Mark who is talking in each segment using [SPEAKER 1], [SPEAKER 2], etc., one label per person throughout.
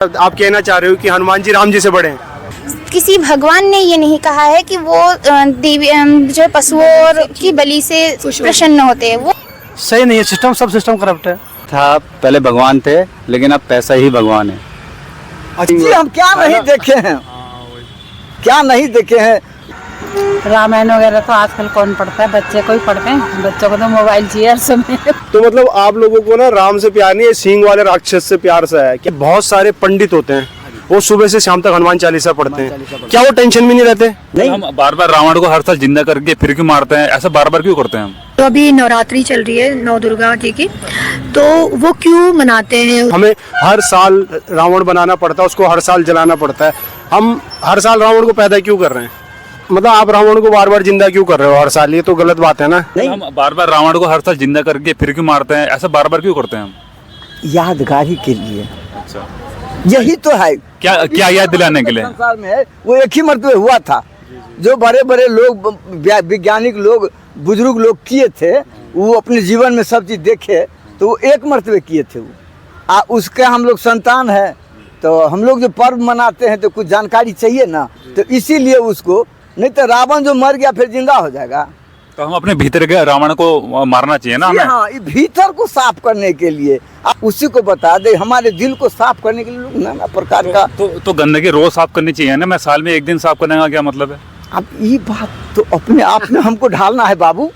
[SPEAKER 1] आप कहना चाह रहे हो कि हनुमान जी राम जी से बड़े हैं?
[SPEAKER 2] किसी भगवान ने ये नहीं कहा है कि वो देवी जो पशुओं की बलि से प्रसन्न होते हैं। वो
[SPEAKER 3] सही नहीं है सिस्टम, सब सिस्टम करप्ट है।
[SPEAKER 4] था पहले भगवान थे, लेकिन अब पैसा ही भगवान है।
[SPEAKER 5] जी हम क्या नहीं देखे हैं, क्या नहीं देखे हैं।
[SPEAKER 6] रामायण वगैरह तो आजकल कौन पढ़ता है, बच्चे को ही पढ़ते हैं। बच्चों को तो मोबाइल चाहिए हर समय।
[SPEAKER 1] तो मतलब आप लोगों को ना राम से प्यार नहीं है, सींग वाले राक्षस से प्यार सा है। कि बहुत सारे पंडित होते हैं, वो सुबह से शाम तक हनुमान चालीसा पढ़ते हैं, क्या वो टेंशन में नहीं रहते?
[SPEAKER 4] नहीं, हम बार बार रावण को हर साल जिंदा करके फिर क्यों मारते हैं? ऐसा बार बार क्यों करते हैं हम?
[SPEAKER 7] तो अभी नवरात्रि चल रही है नौ दुर्गा जी की, तो वो क्यों मनाते हैं?
[SPEAKER 1] हमें हर साल रावण बनाना पड़ता है, उसको हर साल जलाना पड़ता है। हम हर साल रावण को पैदा क्यों कर रहे हैं? मतलब आप रावण को बार बार जिंदा क्यों कर रहे हो हर साल? ये तो गलत बात है ना।
[SPEAKER 4] हम बार बार रावण को हर साल जिंदा करके फिर क्यों मारते हैं? ऐसा बार बार क्यों करते हैं हम?
[SPEAKER 5] यादगारी के लिए,
[SPEAKER 4] अच्छा,
[SPEAKER 5] यही तो है।
[SPEAKER 4] क्या याद दिलाने के लिए?
[SPEAKER 5] संसार में है वो एक ही मर्तबे हुआ था। जो बड़े बड़े लोग, वैज्ञानिक लोग, बुजुर्ग लोग किए थे, वो अपने जीवन में सब चीज देखे, तो वो एक मर्तबे किए थे वो। उसके हम लोग संतान है, तो हम लोग जो पर्व मनाते हैं तो कुछ जानकारी चाहिए ना, तो इसीलिए उसको, नहीं तो रावण जो मर गया फिर जिंदा हो जाएगा।
[SPEAKER 4] तो हम अपने भीतर के रावण को मारना चाहिए ना हमें?
[SPEAKER 5] हाँ, भीतर को साफ करने के लिए आप उसी को बता दे। हमारे दिल को साफ करने के लिए लोग नाना प्रकार का
[SPEAKER 4] तो गंदगी रोज साफ करनी चाहिए ना। मैं साल में एक दिन साफ करने का क्या मतलब है?
[SPEAKER 5] अब ये बात तो अपने आप में हमको ढालना है बाबू,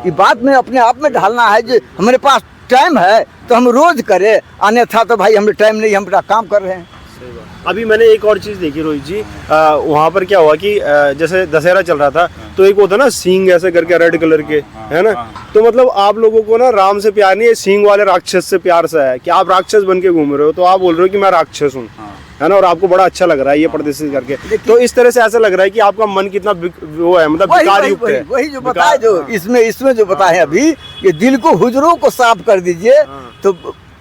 [SPEAKER 5] ये बात में अपने आप में ढालना है। जो हमारे पास टाइम है तो हम रोज करें, अन्यथा तो भाई हमें टाइम नहीं, हम अपना काम कर रहे हैं।
[SPEAKER 1] अभी मैंने एक और चीज़ देखी रोहित जी, वहाँ पर क्या हुआ कि जैसे दशहरा चल रहा था, तो एक वो था ना सींग ऐसे करके रेड कलर के, है ना। तो मतलब आप लोगों को ना राम से प्यार नहीं है, सींग वाले राक्षस से प्यार सा है कि आप राक्षस बन के घूम रहे हो। तो आप बोल रहे हो कि मैं राक्षस हूँ, है ना, और आपको बड़ा अच्छा लग रहा है ये प्रदर्शित करके। तो इस तरह से ऐसा लग रहा है कि आपका मन कितना वो है, मतलब विकार युक्त है।
[SPEAKER 5] वही जो बताए, जो इसमें जो बताए अभी, ये दिल को, हुजरों को साफ कर दीजिए तो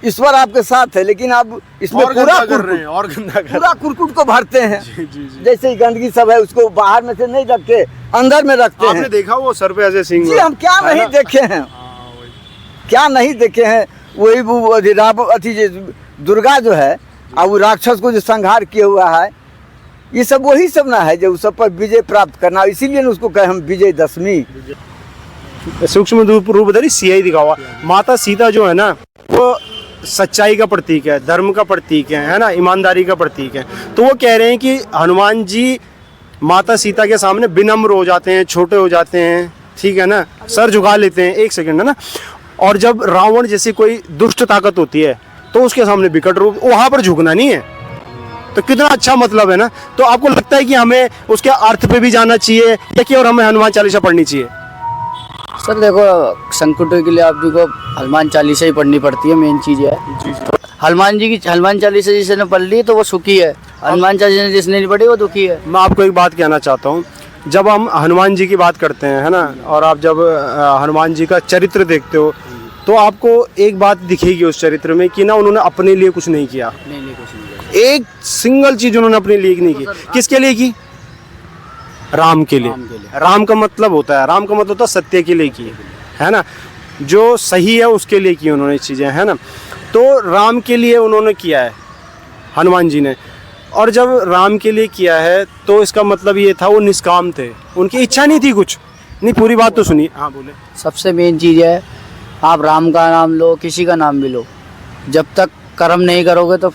[SPEAKER 5] ईश्वर आपके साथ है। लेकिन आप इसमें पूरा
[SPEAKER 1] कर रहे हैं और गंदा कर
[SPEAKER 5] पूरा कुरकुट को भरते हैं।
[SPEAKER 1] जी।
[SPEAKER 5] जैसे ही गंदगी सब है उसको बाहर में से नहीं रखते, अंदर में रखते हैं।
[SPEAKER 1] आपने देखा वो सर पे ऐसे सींग?
[SPEAKER 5] जी हम क्या नहीं देखे हैं, क्या नहीं देखे हैं। वही वो दुर्गा जो है, और वो राक्षस को जो संहार किया हुआ है, ये सब वही सब ना है जो सब पर विजय प्राप्त करना। इसीलिए उसको कहे हम विजय दशमी।
[SPEAKER 1] सूक्ष्म रूप धरी सियाही दिखा हुआ। माता सीता जो है ना, वो सच्चाई का प्रतीक है, धर्म का प्रतीक है ना, ईमानदारी का प्रतीक है। तो वो कह रहे हैं कि हनुमान जी माता सीता के सामने विनम्र हो जाते हैं, छोटे हो जाते हैं, ठीक है ना, सर झुका लेते हैं, एक सेकंड, है ना। और जब रावण जैसी कोई दुष्ट ताकत होती है तो उसके सामने विकट रूप, वहां पर झुकना नहीं है। तो कितना अच्छा मतलब है ना। तो आपको लगता है कि हमें उसके अर्थ पे भी जाना चाहिए या कि और हमें हनुमान चालीसा पढ़नी चाहिए?
[SPEAKER 3] सर देखो, संकटों के लिए आप जी को हनुमान चालीसा ही पढ़नी पड़ती है, मेन चीज है। हनुमान चालीसा जिसने पढ़ ली तो वो सुखी है, हनुमान चालीसा जिसने नहीं पढ़ी वो दुखी है।
[SPEAKER 1] मैं आपको एक बात कहना चाहता हूँ, जब हम हनुमान जी की बात करते हैं, है ना, और आप जब हनुमान जी का चरित्र देखते हो तो आपको एक बात दिखेगी उस चरित्र में कि ना उन्होंने अपने लिए कुछ नहीं किया।
[SPEAKER 3] कुछ नहीं किया।
[SPEAKER 1] एक सिंगल चीज उन्होंने अपने लिए नहीं की। किसके लिए की? राम के लिए। राम का मतलब होता है, राम का मतलब होता है सत्य के लिए की, है ना, जो सही है उसके लिए की उन्होंने चीजें, है ना। तो राम के लिए उन्होंने किया है हनुमान जी ने। और जब राम के लिए किया है तो इसका मतलब ये था वो निष्काम थे, उनकी इच्छा नहीं थी कुछ। नहीं, पूरी बात तो सुनिए। हाँ बोले।
[SPEAKER 3] सबसे मेन चीज है, आप राम का नाम लो, किसी का नाम भी लो, जब तक कर्म नहीं करोगे तो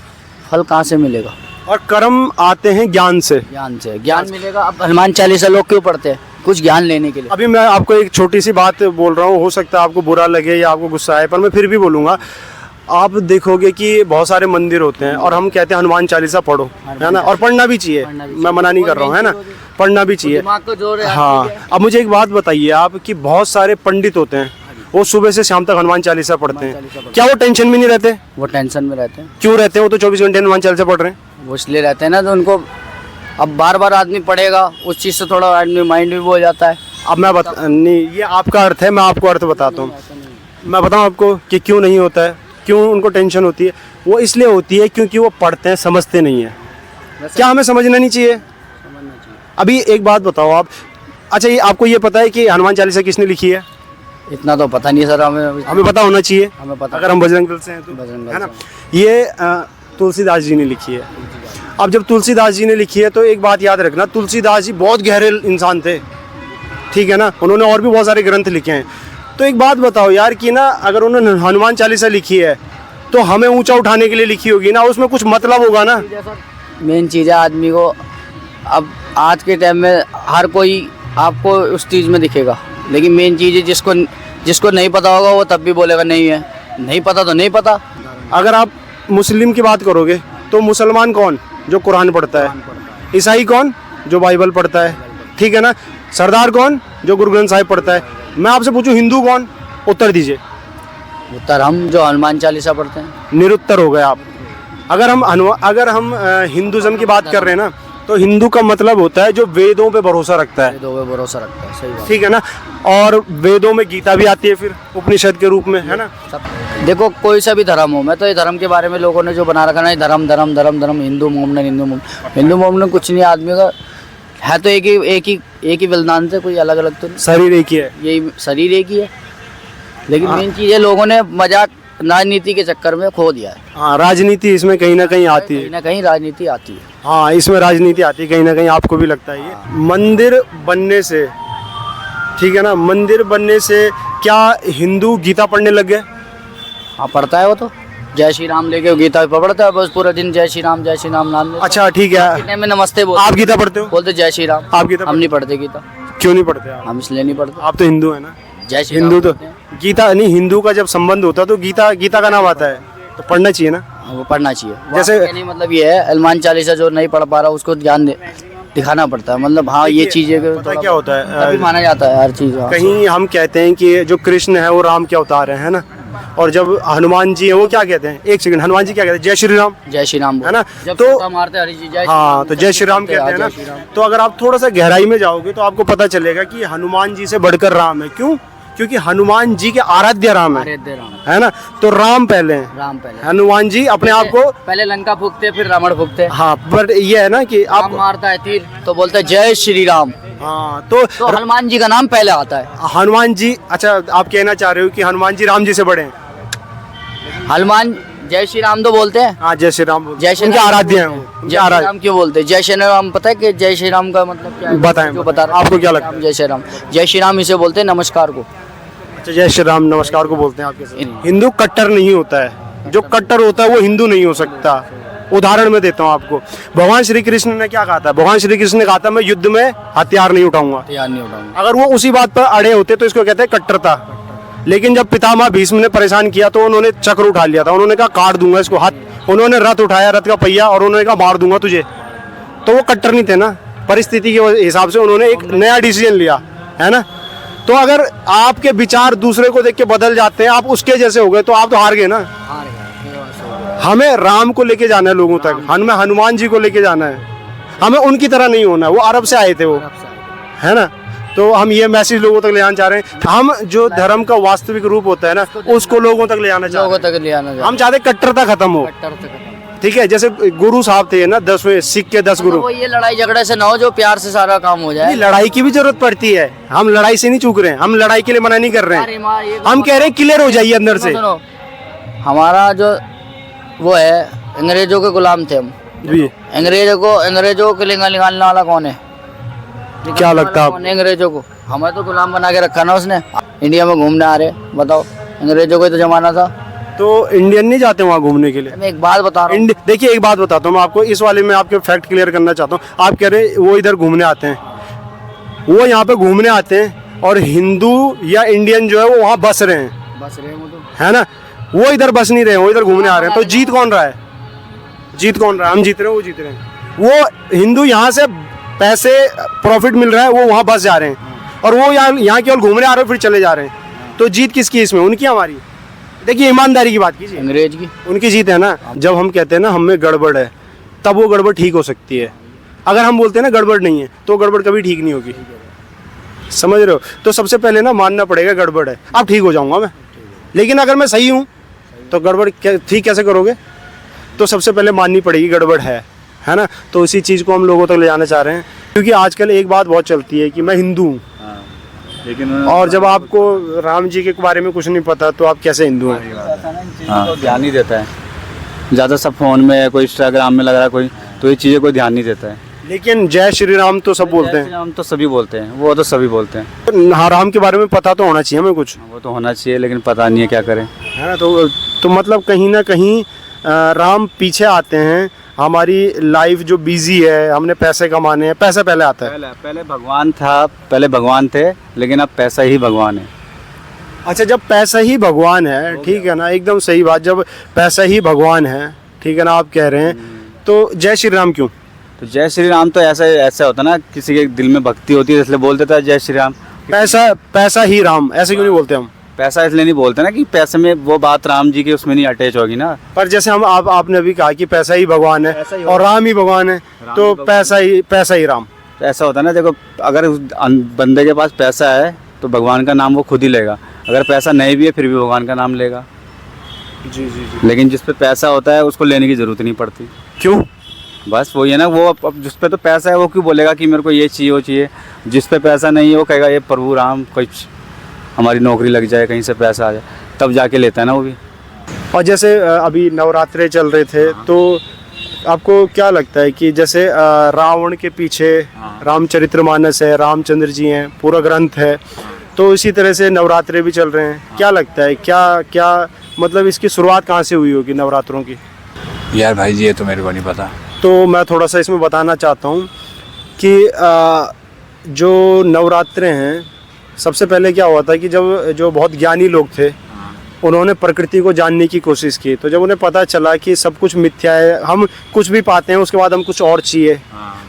[SPEAKER 3] फल कहाँ से मिलेगा?
[SPEAKER 1] और कर्म आते हैं ज्ञान से।
[SPEAKER 3] ज्ञान मिलेगा। अब हनुमान चालीसा लोग क्यों पढ़ते हैं? कुछ ज्ञान लेने के लिए।
[SPEAKER 1] अभी मैं आपको एक छोटी सी बात बोल रहा हूँ, हो सकता है आपको बुरा लगे या आपको गुस्सा आए, पर मैं फिर भी बोलूँगा। आप देखोगे कि बहुत सारे मंदिर होते हैं और हम कहते हैं हनुमान चालीसा पढ़ो, है ना, और पढ़ना भी चाहिए, मैं मना नहीं कर रहा हूँ, है ना, पढ़ना भी चाहिए। हाँ, अब मुझे एक बात बताइए आप कि बहुत सारे पंडित होते हैं, वो सुबह से शाम तक हनुमान चालीसा पढ़ते हैं, क्या वो टेंशन में नहीं रहते?
[SPEAKER 3] वो टेंशन में रहते हैं।
[SPEAKER 1] क्यों रहते हैं? वो तो 24 घंटे हनुमान चालीसा पढ़ रहे हैं।
[SPEAKER 3] वो इसलिए रहते हैं ना, तो उनको अब बार बार आदमी पढ़ेगा, उस चीज़ से थोड़ा आदमी माइंड भी हो जाता है।
[SPEAKER 1] अब मैं नहीं, ये आपका अर्थ है, मैं आपको अर्थ बताता हूँ। मैं बताऊँ आपको कि क्यों नहीं होता है, क्यों उनको टेंशन होती है। वो इसलिए होती है क्योंकि वो पढ़ते हैं, समझते नहीं है। क्या हमें समझना नहीं चाहिए? अभी एक बात बताओ आप, अच्छा ये आपको ये पता है कि हनुमान चालीसा किसने लिखी है?
[SPEAKER 3] इतना तो पता नहीं सर, हमें
[SPEAKER 1] पता होना चाहिए,
[SPEAKER 3] हमें पता,
[SPEAKER 1] अगर हम बजरंग दल से हैं तो,
[SPEAKER 3] बजरंग दल
[SPEAKER 1] है ना।
[SPEAKER 3] से।
[SPEAKER 1] ये तुलसीदास जी ने लिखी है। अब जब तुलसीदास जी ने लिखी है तो एक बात याद रखना, तुलसीदास जी बहुत गहरे इंसान थे, ठीक है ना, उन्होंने और भी बहुत सारे ग्रंथ लिखे हैं। तो एक बात बताओ यार कि ना अगर उन्होंने हनुमान चालीसा लिखी है तो हमें ऊंचा उठाने के लिए लिखी होगी ना, उसमें कुछ मतलब होगा ना।
[SPEAKER 3] मेन चीज़ है आदमी को, अब आज के टाइम में हर कोई आपको उस चीज़ में दिखेगा, लेकिन मेन चीज़ है जिसको नहीं पता होगा वो तब भी बोलेगा नहीं है, नहीं पता तो नहीं पता।
[SPEAKER 1] अगर आप मुस्लिम की बात करोगे तो मुसलमान कौन? जो कुरान पढ़ता है। ईसाई कौन? जो बाइबल पढ़ता है, ठीक है ना। सरदार कौन? जो गुरु ग्रंथ साहिब पढ़ता है। मैं आपसे पूछूं हिंदू कौन? उत्तर दीजिए।
[SPEAKER 3] उत्तर हम जो हनुमान चालीसा पढ़ते हैं।
[SPEAKER 1] निरुत्तर हो गए आप। अगर हम हिंदुज़म की बात कर रहे हैं ना, तो हिंदू का मतलब होता है जो वेदों पे भरोसा रखता है,
[SPEAKER 3] दो पे भरोसा रखता है, सही बात।
[SPEAKER 1] ठीक है ना। और वेदों में गीता भी आती है फिर उपनिषद के रूप में, है ना।
[SPEAKER 3] देखो कोई सा भी धर्म हो, मैं तो ये धर्म के बारे में लोगों ने जो बना रखा ना, धर्म धर्म धर्म धर्म, हिंदू मोमन कुछ नहीं, आदमी का है तो एक ही बलिदान से, कोई अलग अलग तो नहीं।
[SPEAKER 1] शरीर एक ही है,
[SPEAKER 3] यही शरीर एक ही है, लेकिन मेन चीज़ है लोगों ने मजाक राजनीति के चक्कर में खो दिया है।
[SPEAKER 1] हाँ, राजनीति इसमें कहीं ना कहीं आती है,
[SPEAKER 3] कहीं ना कहीं राजनीति आती है।
[SPEAKER 1] हाँ इसमें राजनीति आती है कहीं ना कहीं, आपको भी लगता है ये। मंदिर बनने से, ठीक है ना, मंदिर बनने से क्या हिंदू गीता पढ़ने लग गए?
[SPEAKER 3] हाँ पढ़ता है वो तो, जय श्री राम लेके गीता पे पढ़ता है बस पूरा दिन, जय श्री राम नाम लेता है।
[SPEAKER 1] अच्छा ठीक है,
[SPEAKER 3] में नमस्ते बोलते।
[SPEAKER 1] आप गीता पढ़ते हो?
[SPEAKER 3] बोलते जय श्री राम।
[SPEAKER 1] आप गीता
[SPEAKER 3] हम नहीं पढ़ते गीता।
[SPEAKER 1] क्यों नहीं पढ़ते आप?
[SPEAKER 3] हम इसलिए नहीं पढ़ते,
[SPEAKER 1] आप तो हिंदू है ना।
[SPEAKER 3] जय श्री
[SPEAKER 1] हिंदू
[SPEAKER 3] राम
[SPEAKER 1] तो
[SPEAKER 3] पढ़ते हैं।
[SPEAKER 1] गीता नहीं, हिंदू का जब संबंध होता है तो गीता का नाम आता है, तो पढ़ना चाहिए ना।
[SPEAKER 3] वो पढ़ना चाहिए।
[SPEAKER 1] जैसे
[SPEAKER 3] कहने का मतलब ये है, हनुमान चालीसा जो नहीं पढ़ पा रहा उसको ध्यान दिखाना पड़ता है, मतलब हाँ ये चीज़ें
[SPEAKER 1] पता क्या होता है,
[SPEAKER 3] तभी माना जाता है हर चीज़।
[SPEAKER 1] कहीं हम कहते हैं कि जो कृष्ण है वो राम के अवतार है ना, और जब हनुमान जी है वो क्या कहते हैं, एक सेकंड, हनुमान जी क्या कहते हैं? जय श्री राम,
[SPEAKER 3] जय श्री राम
[SPEAKER 1] है ना।
[SPEAKER 3] जब
[SPEAKER 1] तो
[SPEAKER 3] छोटा मारते हरी जी जय,
[SPEAKER 1] हाँ तो जय श्री राम कहते हैं ना। तो अगर आप थोड़ा सा गहराई में जाओगे तो आपको पता चलेगा कि हनुमान जी से बढ़कर राम है। क्यों? क्योंकि हनुमान जी के आराध्य राम है ना। तो राम पहले हैं,
[SPEAKER 3] राम पहले,
[SPEAKER 1] हनुमान जी अपने आप को
[SPEAKER 3] पहले लंका फूकते फिर रावण फूकते।
[SPEAKER 1] हाँ, पर ये है ना कि आप
[SPEAKER 3] मारता है तीर तो बोलता है जय श्री राम।
[SPEAKER 1] हाँ तो
[SPEAKER 3] हनुमान जी का नाम पहले आता है।
[SPEAKER 1] हनुमान जी, अच्छा आप कहना चाह रहे हो कि हनुमान जी राम जी से बड़े हैं?
[SPEAKER 3] हनुमान जय श्री राम तो बोलते हैं।
[SPEAKER 1] हाँ जय श्री राम,
[SPEAKER 3] जय श्री
[SPEAKER 1] उनके
[SPEAKER 3] राम
[SPEAKER 1] आराध्य हैं वो।
[SPEAKER 3] जय श्री राम क्यों बोलते हैं? जय श्री राम पता है कि जय श्री राम का मतलब क्या है?
[SPEAKER 1] बताएं,
[SPEAKER 3] जो बता रहा
[SPEAKER 1] आपको क्या लगता है?
[SPEAKER 3] जय श्री राम इसे बोलते हैं नमस्कार को।
[SPEAKER 1] अच्छा, जय श्री राम नमस्कार को बोलते हैं आपके। हिंदू कट्टर नहीं होता है, जो कट्टर होता है वो हिंदू नहीं हो सकता। उदाहरण मैं देता हूँ आपको, भगवान श्री कृष्ण ने क्या कहा था? भगवान श्री कृष्ण ने कहा था मैं युद्ध में हथियार नहीं उठाऊंगा। अगर वो उसी बात पर अड़े होते तो इसको कहते हैं कट्टरता। लेकिन जब पितामह भीष्म ने परेशान किया तो उन्होंने चक्र उठा लिया था, उन्होंने कहा काट दूंगा इसको हाथ, उन्होंने रथ उठाया, रथ का पहिया, और उन्होंने कहा मार दूंगा तुझे। तो वो कट्टर नहीं थे ना, परिस्थिति के हिसाब से उन्होंने एक नया डिसीजन लिया, है ना। तो अगर आपके विचार दूसरे को देख के बदल जाते हैं, आप उसके जैसे हो गए, तो आप तो हार गए ना। हमें राम को लेके जाना है लोगों तक, हमें हनुमान जी को लेके जाना है, हमें उनकी तरह नहीं होना है। वो अरब से आए थे वो, है ना। तो हम ये मैसेज लोगों तक ले जाना चाह रहे हैं। हम जो धर्म का वास्तविक रूप होता है ना, उसको लोगों तक ले जाना चाह रहे हैं। हम चाहते कट्टरता खत्म हो, ठीक है। जैसे गुरु साहब थे ना, 10वें सिख के 10 गुरु।
[SPEAKER 3] वो ये लड़ाई झगड़े से ना हो, जो प्यार से सारा काम हो जाए।
[SPEAKER 1] लड़ाई की भी जरूरत पड़ती है, हम लड़ाई से नहीं चूक रहे हैं, हम लड़ाई के लिए मना नहीं कर रहे हैं, हम कह रहे हैं क्लियर हो जाइए अंदर से।
[SPEAKER 3] हमारा जो वो है, अंग्रेजों के गुलाम थे हम
[SPEAKER 1] जी।
[SPEAKER 3] अंग्रेजों के निकालने वाला कौन है?
[SPEAKER 1] क्या लगता है आपको?
[SPEAKER 3] अंग्रेजों को हमें तो गुलाम बना के रखा ना उसने। इंडिया में घूमने आ रहे, बताओ, अंग्रेजों को तो जमाना था।
[SPEAKER 1] तो इंडियन नहीं जाते वहाँ घूमने के लिए?
[SPEAKER 3] मैं एक बात बता रहा हूँ,
[SPEAKER 1] देखिए एक बात बताता हूँ मैं आपको, इस वाले में आपके फैक्ट क्लियर करना चाहता हूँ। आप कह रहे हैं वो इधर घूमने आते हैं, वो यहाँ पे घूमने आते हैं, और हिंदू या इंडियन जो है वो वहाँ बस रहे हैं,
[SPEAKER 3] वो तो
[SPEAKER 1] है ना। वो इधर बस नहीं रहे, वो इधर घूमने आ रहे हैं। तो जीत कौन रहा है? जीत कौन रहा है? हम जीत रहे हैं, वो जीत रहे हैं। वो हिंदू यहाँ से पैसे प्रॉफिट मिल रहा है, वो वहाँ बस जा रहे हैं, और वो यहाँ केवल घूमने आ रहे हैं फिर चले जा रहे हैं। तो जीत किसकी इसमें? उनकी, हमारी? देखिए ईमानदारी की बात कीजिए,
[SPEAKER 3] अंग्रेज की,
[SPEAKER 1] उनकी जीत है ना। जब हम कहते हैं ना हमें गड़बड़ है, तब वो गड़बड़ ठीक हो सकती है। अगर हम बोलते हैं ना गड़बड़ नहीं है, तो गड़बड़ कभी ठीक नहीं होगी, समझ रहे हो। तो सबसे पहले ना मानना पड़ेगा गड़बड़ है, अब ठीक हो जाऊंगा मैं। लेकिन अगर मैं सही हूँ तो गड़बड़ ठीक कैसे करोगे? तो सबसे पहले माननी पड़ेगी गड़बड़ है ना। तो इसी चीज़ को हम लोगों तक ले जाना चाह रहे हैं, क्योंकि आजकल एक बात बहुत चलती है कि मैं हिंदू हूँ,
[SPEAKER 4] लेकिन
[SPEAKER 1] और जब आपको राम जी के बारे में कुछ नहीं पता तो आप कैसे हिंदू हैं?
[SPEAKER 4] हाँ, ज्ञान ही देता है। ज़्यादा सब फ़ोन में है, कोई इंस्टाग्राम में लग रहा है, कोई तो ये चीज़ें कोई ध्यान नहीं देता है।
[SPEAKER 1] लेकिन जय श्री राम तो सब बोलते हैं।
[SPEAKER 4] हम तो सभी बोलते हैं, वो तो सभी बोलते हैं।
[SPEAKER 1] हाँ, राम के बारे में पता तो होना चाहिए हमें कुछ,
[SPEAKER 4] वो तो होना चाहिए, लेकिन पता नहीं है क्या करें।
[SPEAKER 1] है ना। तो मतलब कहीं ना कहीं राम पीछे आते हैं। हमारी लाइफ जो बिजी है, हमने पैसे कमाने हैं, पैसा पहले आता है।
[SPEAKER 4] पहले भगवान था, पहले भगवान थे, लेकिन अब पैसा ही भगवान है।
[SPEAKER 1] अच्छा, जब पैसा ही भगवान है, ठीक है ना, एकदम सही बात, जब पैसा ही भगवान है, ठीक है ना, आप कह रहे हैं, तो जय श्री राम क्यों?
[SPEAKER 4] तो जय श्री राम तो ऐसा होता ना, किसी के दिल में भक्ति होती है इसलिए बोल देता है जय श्री राम।
[SPEAKER 1] पैसा ही राम ऐसे क्यों नहीं बोलते हम?
[SPEAKER 4] पैसा इसलिए नहीं बोलते ना कि पैसे में वो बात राम जी की उसमें नहीं अटैच होगी ना।
[SPEAKER 1] पर जैसे आपने अभी कहा कि पैसा ही भगवान है और राम ही भगवान है, तो पैसा ही राम।
[SPEAKER 4] तो ऐसा होता है ना, देखो अगर उस बंदे के पास पैसा है तो भगवान का नाम वो खुद ही लेगा, अगर पैसा नहीं भी है फिर भी भगवान का नाम लेगा।
[SPEAKER 1] जी जी जी।
[SPEAKER 4] लेकिन जिस पे पैसा होता है उसको लेने की ज़रूरत नहीं पड़ती।
[SPEAKER 1] क्यों?
[SPEAKER 4] बस वही है ना, वो अब जिस पे तो पैसा है वो क्यों बोलेगा कि मेरे को ये चाहिए वो चाहिए। जिस पे पैसा नहीं है वो कहेगा ये प्रभु राम कुछ हमारी नौकरी लग जाए, कहीं से पैसा आ जाए, तब जाके लेता है ना वो भी।
[SPEAKER 1] और जैसे अभी नवरात्रे चल रहे थे, तो आपको क्या लगता है कि जैसे रावण के पीछे रामचरितमानस है, रामचंद्र जी हैं, पूरा ग्रंथ है, तो इसी तरह से नवरात्रे भी चल रहे हैं। क्या लगता है, क्या मतलब इसकी शुरुआत कहाँ से हुई होगी नवरात्रों की?
[SPEAKER 8] यार भाई जी ये तो मेरे को नहीं पता।
[SPEAKER 1] तो मैं थोड़ा सा इसमें बताना चाहता हूँ कि जो नवरात्रे हैं, सबसे पहले क्या हुआ था कि जब जो बहुत ज्ञानी लोग थे उन्होंने प्रकृति को जानने की कोशिश की, तो जब उन्हें पता चला कि सब कुछ मिथ्या है, हम कुछ भी पाते हैं उसके बाद हम कुछ और चाहिए,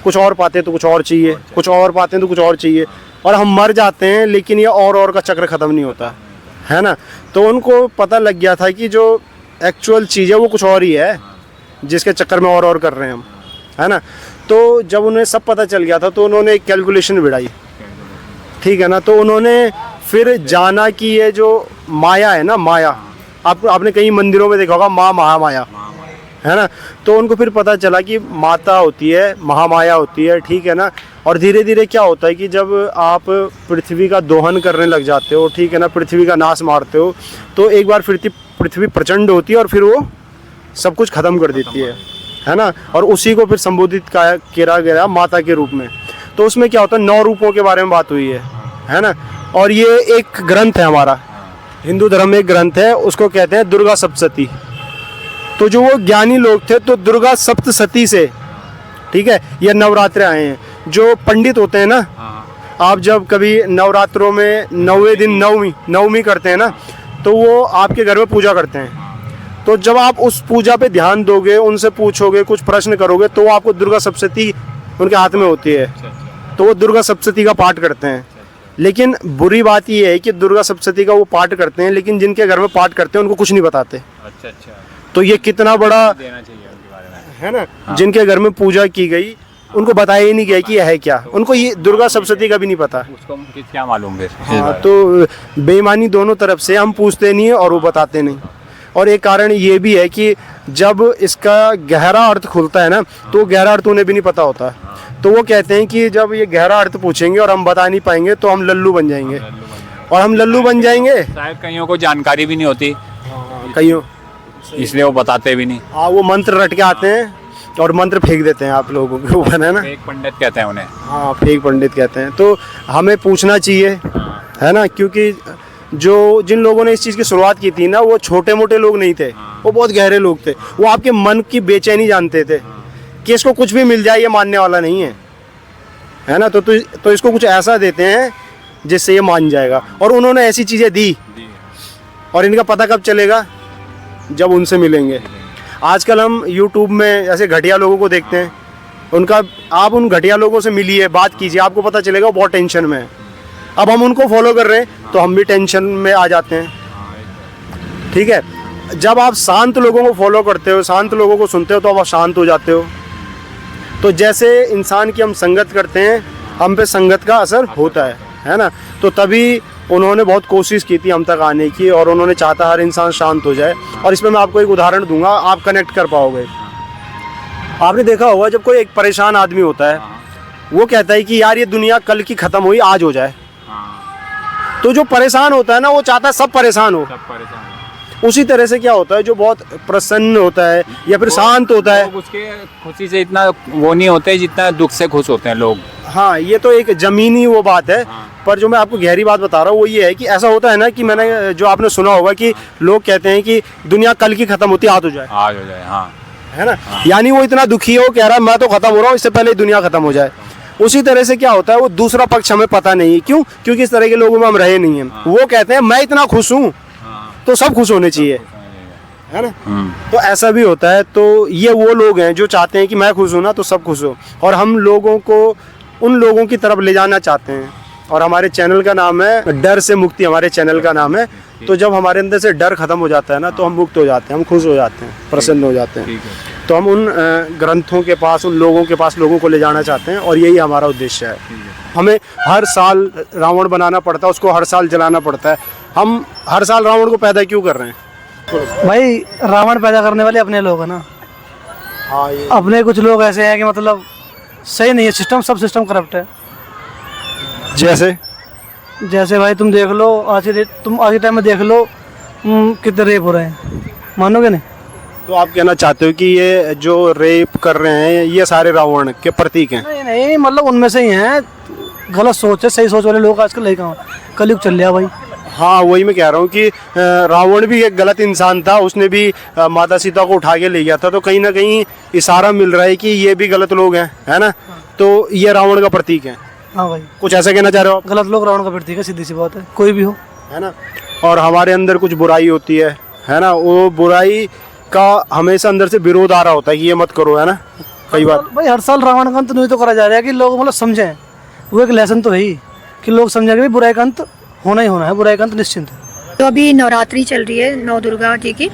[SPEAKER 1] कुछ और पाते हैं तो कुछ और चाहिए, कुछ और पाते हैं तो कुछ और चाहिए, और हम मर जाते हैं लेकिन ये और का चक्र ख़त्म नहीं होता है ना। तो उनको पता लग गया था कि जो एक्चुअल चीज़ है वो कुछ और ही है, जिसके चक्कर में और कर रहे हैं हम, है ना। तो जब उन्हें सब पता चल गया था तो उन्होंने एक कैलकुलेशन बिड़ाई, ठीक है ना। तो उन्होंने फिर जाना कि ये जो माया है ना, माया, आपने कई मंदिरों में देखा होगा माँ महामाया, है ना। तो उनको फिर पता चला कि माता होती है, महामाया होती है, ठीक है ना। और धीरे धीरे क्या होता है कि जब आप पृथ्वी का दोहन करने लग जाते हो, ठीक है ना, पृथ्वी का नाश मारते हो, तो एक बार फिर पृथ्वी प्रचंड होती है और फिर वो सब कुछ ख़त्म कर देती है ना। और उसी को फिर संबोधित किया गया माता के रूप में। तो उसमें क्या होता है, 9 रूपों के बारे में बात हुई है ना। और ये एक ग्रंथ है हमारा हिंदू धर्म में, एक ग्रंथ है, उसको कहते हैं दुर्गा सप्तशती। तो जो वो ज्ञानी लोग थे, तो दुर्गा सप्तशती से, ठीक है, ये नवरात्रे आए हैं। जो पंडित होते हैं ना, आप जब कभी नवरात्रों में 9वें दिन नवमी करते हैं ना, तो वो आपके घर में पूजा करते हैं। तो जब आप उस पूजा पे ध्यान दोगे, उनसे पूछोगे, कुछ प्रश्न करोगे, तो आपको दुर्गा सप्तशती उनके हाथ में होती है, तो वो दुर्गा सप्तशती का पाठ करते हैं। लेकिन बुरी बात ये है कि दुर्गा सप्तशती का वो पाठ करते हैं, लेकिन जिनके घर में पाठ करते हैं उनको कुछ नहीं बताते।
[SPEAKER 8] अच्छा अच्छा,
[SPEAKER 1] तो ये कितना बड़ा
[SPEAKER 8] देना चाहिए उनके बारे में,
[SPEAKER 1] है ना। जिनके घर में पूजा की गई उनको बताया ही नहीं गया कि यह है क्या, उनको ये दुर्गा सप्तशती का भी नहीं पता।
[SPEAKER 8] उसको क्या मालूम फिर?
[SPEAKER 1] हाँ, तो बेईमानी दोनों तरफ से, हम पूछते नहीं है और वो बताते नहीं। और एक कारण ये भी है कि जब इसका गहरा अर्थ खुलता है ना, तो गहरा अर्थ उन्हें भी नहीं पता होता। तो वो कहते हैं कि जब ये गहरा अर्थ पूछेंगे और हम बता नहीं पाएंगे तो हम लल्लू बन जाएंगे, और हम लल्लू बन जाएंगे,
[SPEAKER 8] शायद कईयों को जानकारी भी नहीं होती,
[SPEAKER 1] कईयों,
[SPEAKER 8] इसलिए वो बताते भी नहीं।
[SPEAKER 1] हाँ, वो मंत्र रट के आते हैं और मंत्र फेंक देते हैं आप लोगों के ऊपर, है ना।
[SPEAKER 8] एक पंडित कहते हैं उन्हें।
[SPEAKER 1] हाँ, फेक पंडित कहते हैं। तो हमें पूछना चाहिए, है ना, क्योंकि जिन लोगों ने इस चीज़ की शुरुआत की थी ना, वो छोटे मोटे लोग नहीं थे, वो बहुत गहरे लोग थे। वो आपके मन की बेचैनी जानते थे कि इसको कुछ भी मिल जाए ये मानने वाला नहीं है ना। तो इसको कुछ ऐसा देते हैं जिससे ये मान जाएगा, और उन्होंने ऐसी चीज़ें दी। और इनका पता कब चलेगा? जब उनसे मिलेंगे। आजकल हम YouTube में ऐसे घटिया लोगों को देखते हैं, आप उन घटिया लोगों से मिलिए, बात कीजिए, आपको पता चलेगा वो बहुत टेंशन में है। अब हम उनको फॉलो कर रहे हैं तो हम भी टेंशन में आ जाते हैं, ठीक है। जब आप शांत लोगों को फॉलो करते हो, शांत लोगों को सुनते हो, तो आप शांत हो जाते हो। तो जैसे इंसान की हम संगत करते हैं, हम पे संगत का असर होता है ना। तो तभी उन्होंने बहुत कोशिश की थी हम तक आने की, और उन्होंने चाहता हर इंसान शांत हो जाए। और इसमें मैं आपको एक उदाहरण दूंगा, आप कनेक्ट कर पाओगे। आपने देखा होगा जब कोई एक परेशान आदमी होता है, वो कहता है कि यार ये दुनिया कल की ख़त्म हुई, आज हो जाए। तो जो परेशान होता है ना, वो चाहता है सब परेशान हो, उसी तरह से क्या होता है जो बहुत प्रसन्न होता है या फिर शांत होता है।
[SPEAKER 8] लोग उसके खुशी से इतना वो नहीं होते जितना दुख से खुश होते हैं लोग।
[SPEAKER 1] हाँ, ये तो एक जमीनी वो बात है। पर जो मैं आपको गहरी बात बता रहा हूँ वो ये है कि ऐसा होता है ना कि मैंने जो आपने सुना होगा कि लोग कहते हैं कि दुनिया कल की खत्म होती आज हो जाए,
[SPEAKER 8] आज हो जाए। हाँ,
[SPEAKER 1] है ना। यानी वो इतना दुखी है, वो कह रहा है मैं तो खत्म हो रहा हूँ, इससे पहले दुनिया खत्म हो जाए। उसी तरह से क्या होता है वो दूसरा पक्ष हमें पता नहीं, क्यों? क्योंकि इस तरह के लोगों में हम रहे नहीं हैं। वो कहते हैं मैं इतना खुश हूँ तो सब खुश होने चाहिए, है ना। तो ऐसा भी होता है। तो ये वो लोग हैं जो चाहते हैं कि मैं खुश हूँ ना तो सब खुश हो, और हम लोगों को उन लोगों की तरफ ले जाना चाहते हैं। और हमारे चैनल का नाम है डर से मुक्ति, हमारे चैनल का नाम है। तो जब हमारे अंदर से डर खत्म हो जाता है ना तो हम मुक्त हो जाते हैं, हम खुश हो जाते हैं, प्रसन्न हो जाते हैं। तो हम उन ग्रंथों के पास, उन लोगों के पास लोगों को ले जाना चाहते हैं, और यही हमारा उद्देश्य है। हमें हर साल रावण बनाना पड़ता है, उसको हर साल जलाना पड़ता है। हम हर साल रावण को पैदा क्यों कर रहे हैं?
[SPEAKER 9] भाई रावण पैदा करने वाले अपने लोग हैं ना।
[SPEAKER 1] हाँ, ये
[SPEAKER 9] अपने कुछ लोग ऐसे हैं कि मतलब सही नहीं है सिस्टम, सब सिस्टम करप्ट है। जैसे भाई तुम देख लो आज के टाइम में देख लो कितने रेप हो रहे हैं, मानोगे नहीं?
[SPEAKER 1] तो आप कहना चाहते हो कि ये जो रेप कर रहे हैं ये सारे रावण के प्रतीक हैं?
[SPEAKER 9] नहीं नहीं, मतलब उनमें से ही हैं। गलत सोच है, सही सोच वाले लोग आजकल नहीं कहाँ, कलयुग चल रहा भाई।
[SPEAKER 1] हाँ, वही मैं कह रहा हूँ कि रावण भी एक गलत इंसान था, उसने भी माता सीता को उठा के ले गया था। तो कहीं ना कहीं इशारा मिल रहा है कि ये भी गलत लोग हैं, है ना। तो ये रावण का प्रतीक है।
[SPEAKER 9] हाँ भाई,
[SPEAKER 1] कुछ ऐसा कहना चाह रहे हो आप?
[SPEAKER 9] गलत लोग रावण का प्रतीक है, सीधी सी बात है, कोई भी हो,
[SPEAKER 1] है ना। और हमारे अंदर कुछ बुराई होती है ना। वो बुराई का हमेशा अंदर से विरोध आ रहा होता है कि ये मत करो, है ना। कई बार
[SPEAKER 9] भाई हर साल रावण का अंत नहीं तो करा जा रहा है कि लोग मतलब समझें। वो एक लेसन तो है ही कि लोग समझें कि बुराई का अंत होना ही होना है, बुराई का अंत निश्चिंत है।
[SPEAKER 7] तो अभी नवरात्रि चल रही है नौ दुर्गा जी की,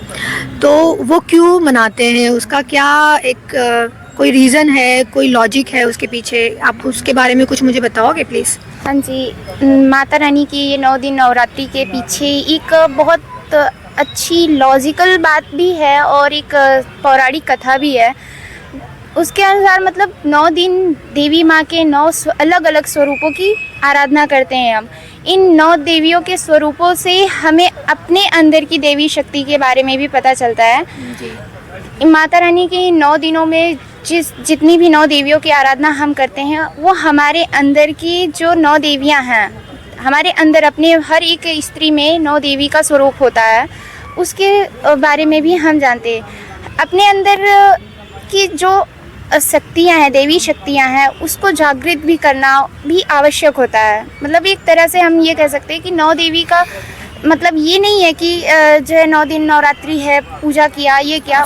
[SPEAKER 7] तो वो क्यों मनाते हैं? उसका क्या एक कोई रीज़न है, कोई लॉजिक है उसके पीछे? आप उसके बारे में कुछ मुझे बताओगे प्लीज़?
[SPEAKER 2] हाँ जी, माता रानी की ये 9 दिन नवरात्रि के पीछे एक बहुत अच्छी लॉजिकल बात भी है और एक पौराणिक कथा भी है। उसके अनुसार मतलब 9 दिन देवी माँ के 9 अलग अलग स्वरूपों की आराधना करते हैं हम। इन 9 देवियों के स्वरूपों से हमें अपने अंदर की देवी शक्ति के बारे में भी पता चलता है। माता रानी के 9 दिनों में जितनी भी 9 देवियों की आराधना हम करते हैं वो हमारे अंदर की जो 9 देवियां हैं, हमारे अंदर अपने हर एक स्त्री में 9 देवी का स्वरूप होता है, उसके बारे में भी हम जानते हैं। अपने अंदर की जो शक्तियाँ हैं, देवी शक्तियाँ हैं, उसको जागृत भी करना भी आवश्यक होता है। मतलब एक तरह से हम ये कह सकते हैं कि 9 देवी का मतलब ये नहीं है कि जो है 9 दिन नवरात्रि है, पूजा किया, ये क्या,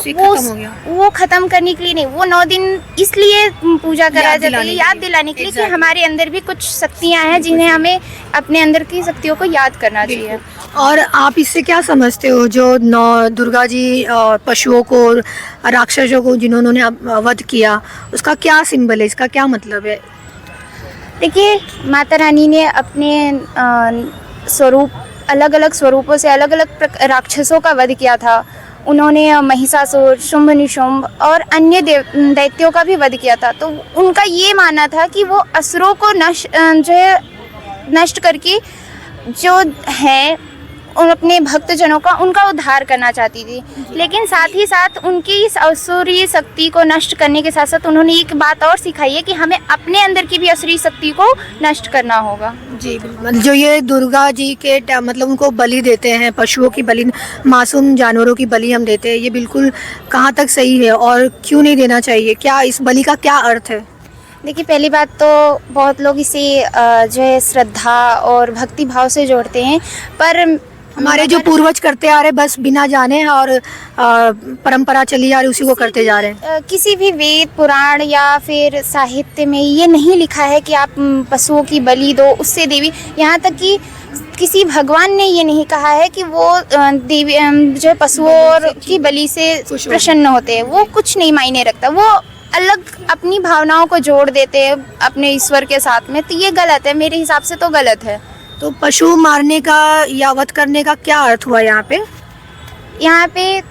[SPEAKER 2] वो ख़त्म करने के लिए नहीं। वो 9 दिन इसलिए पूजा करा जाता है, याद दिलाने के लिए कि हमारे अंदर भी कुछ शक्तियाँ हैं जिन्हें हमें अपने अंदर की शक्तियों को याद करना चाहिए।
[SPEAKER 7] और आप इससे क्या समझते हो जो नौ दुर्गा जी पशुओं को, राक्षसों को जिन्होंने वध किया, उसका क्या सिंबल है, इसका क्या मतलब है?
[SPEAKER 2] देखिए, माता रानी ने अपने स्वरूप अलग अलग स्वरूपों से अलग अलग राक्षसों का वध किया था। उन्होंने महिषासुर, शुंभ निशुंभ और अन्य दैत्यों का भी वध किया था। तो उनका ये मानना था कि वो असुरों को नष्ट करके जो है उन अपने भक्तजनों का उनका उद्धार करना चाहती थी। लेकिन साथ ही साथ उनकी इस असुरी शक्ति को नष्ट करने के साथ साथ उन्होंने एक बात और सिखाई है कि हमें अपने अंदर की भी असुरी शक्ति को नष्ट करना होगा।
[SPEAKER 7] जी बिल्कुल। जो ये दुर्गा जी के मतलब उनको बलि देते हैं, पशुओं की बलि, मासूम जानवरों की बलि हम देते हैं, ये बिल्कुल कहाँ तक सही है और क्यों नहीं देना चाहिए? क्या इस बलि का क्या अर्थ है?
[SPEAKER 2] देखिए, पहली बात तो बहुत लोग इसे जो है श्रद्धा और भक्ति भाव से जोड़ते हैं, पर
[SPEAKER 7] हमारे जो पूर्वज करते आ रहे बस बिना जाने और परंपरा चली आ रही उसी को करते जा रहे हैं।
[SPEAKER 2] किसी भी वेद पुराण या फिर साहित्य में ये नहीं लिखा है कि आप पशुओं की बलि दो, उससे देवी, यहाँ तक कि किसी भगवान ने ये नहीं कहा है कि वो देवी जो पशुओं की बलि से प्रसन्न होते हैं। वो कुछ नहीं मायने रखता, वो अलग अपनी भावनाओं को जोड़ देते हैं अपने ईश्वर के साथ में। तो ये गलत है, मेरे हिसाब से तो गलत है।
[SPEAKER 7] तो पशु मारने का या वध करने का क्या अर्थ हुआ यहाँ पे?
[SPEAKER 2] यहाँ पे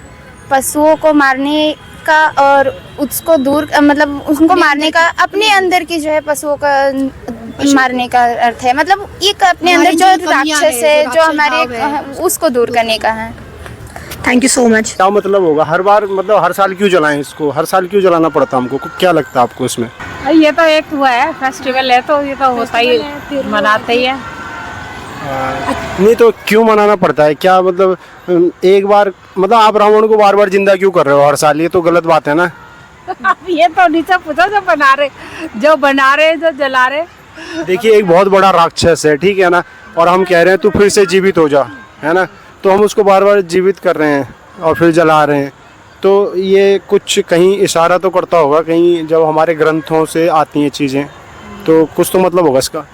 [SPEAKER 2] पशुओं को मारने का और उसको दूर मतलब उनको मारने का अपने अंदर की जो है पशुओं का मारने का अर्थ है। मतलब एक अपने अंदर जो राक्षस है, जो हमारे उसको दूर करने का है।
[SPEAKER 7] Thank you so much.
[SPEAKER 1] क्या मतलब होगा हर बार, मतलब हर साल क्यों जलाएं इसको, हर साल क्यों जलाना पड़ता हमको, क्या लगता है आपको इसमें?
[SPEAKER 6] ये तो एक हुआ है फेस्टिवल है तो ये तो होता ही मनाते ही है।
[SPEAKER 1] नहीं तो क्यों मनाना पड़ता है, क्या मतलब एक बार, मतलब आप रावण को बार बार जिंदा क्यों कर रहे हो हर साल, ये तो गलत बात है ना।
[SPEAKER 6] अब ये तो नीचे पूछो जो बना रहे जो जला रहे।
[SPEAKER 1] देखिए एक बहुत बड़ा राक्षस है, ठीक है ना, और हम कह रहे हैं तू फिर से जीवित हो जा, है ना, तो हम उसको बार बार जीवित कर रहे हैं और फिर जला रहे हैं, तो ये कुछ कहीं इशारा तो करता होगा, कहीं जब हमारे ग्रंथों से आती हैं चीज़ें तो कुछ तो मतलब होगा इसका।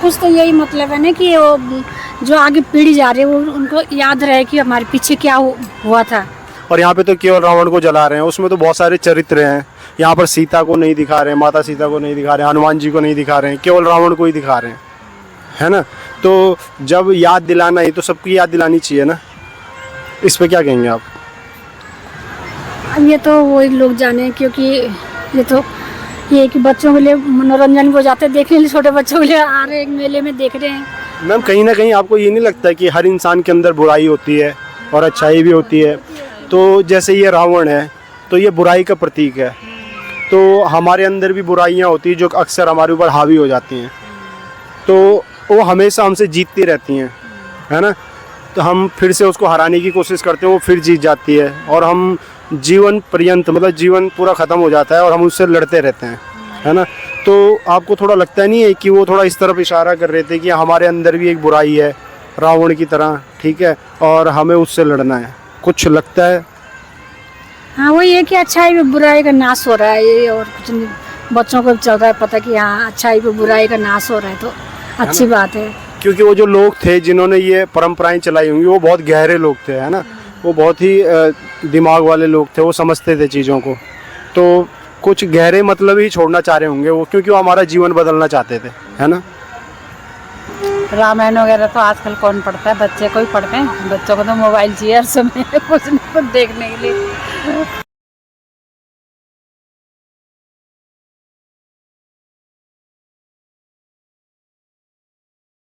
[SPEAKER 6] कुछ तो यही मतलब है ना कि वो जो आगे पीढ़ी जा रही है वो उनको याद रहे कि हमारे पीछे क्या हुआ था।
[SPEAKER 1] और यहाँ पे तो केवल रावण को जला रहे हैं, उसमें तो बहुत सारे चरित्र हैं, यहाँ पर सीता को नहीं दिखा रहे हैं, माता सीता को नहीं दिखा रहे हैं, हनुमान जी को नहीं दिखा रहे हैं, केवल रावण को ही दिखा रहे हैं, है ना। तो जब याद दिलाना ही तो सबकी याद दिलानी चाहिए ना, इस पे क्या कहेंगे आप?
[SPEAKER 6] अब ये तो वही लोग जाने, क्योंकि ये तो ये कि बच्चों के लिए मनोरंजन हो जाते हैं, देखने के लिए छोटे बच्चों के लिए आ रहे हैं, एक मेले में देख रहे हैं।
[SPEAKER 1] मैम कहीं ना कहीं आपको ये नहीं लगता कि हर इंसान के अंदर बुराई होती है और अच्छाई भी होती है? तो जैसे ये रावण है तो ये बुराई का प्रतीक है, तो हमारे अंदर भी बुराइयां होती हैं जो अक्सर हमारे ऊपर हावी हो जाती हैं, तो वो हमेशा हमसे जीतती रहती हैं, है ना, तो हम फिर से उसको हराने की कोशिश करते हैं, वो फिर जीत जाती है और हम जीवन पर्यंत, मतलब जीवन पूरा ख़त्म हो जाता है और हम उससे लड़ते रहते हैं, है ना। तो आपको थोड़ा लगता नहीं है कि वो थोड़ा इस तरफ इशारा कर रहे थे कि हमारे अंदर भी एक बुराई है रावण की तरह, ठीक है, और हमें उससे लड़ना है, कुछ लगता है?
[SPEAKER 6] हाँ वही है कि अच्छाई पे बुराई का नाश हो रहा है, ये और कुछ नहीं। बच्चों को चल रहा है पता कि हाँ अच्छाई पे बुराई का नाश हो रहा है, तो अच्छी बात है।
[SPEAKER 1] क्योंकि वो जो लोग थे जिन्होंने ये परंपराएं चलाई होंगी वो बहुत गहरे लोग थे, है ना, वो बहुत ही दिमाग वाले लोग थे, वो समझते थे चीज़ों को, तो कुछ गहरे मतलब ही छोड़ना चाह रहे होंगे वो, क्योंकि वो हमारा जीवन बदलना चाहते थे, है ना।
[SPEAKER 6] रामायण वगैरह तो आजकल कौन पढ़ता है, बच्चे को ही पढ़ते हैं। बच्चों को तो मोबाइल चाहिए हर समय कुछ न कुछ देखने के लिए।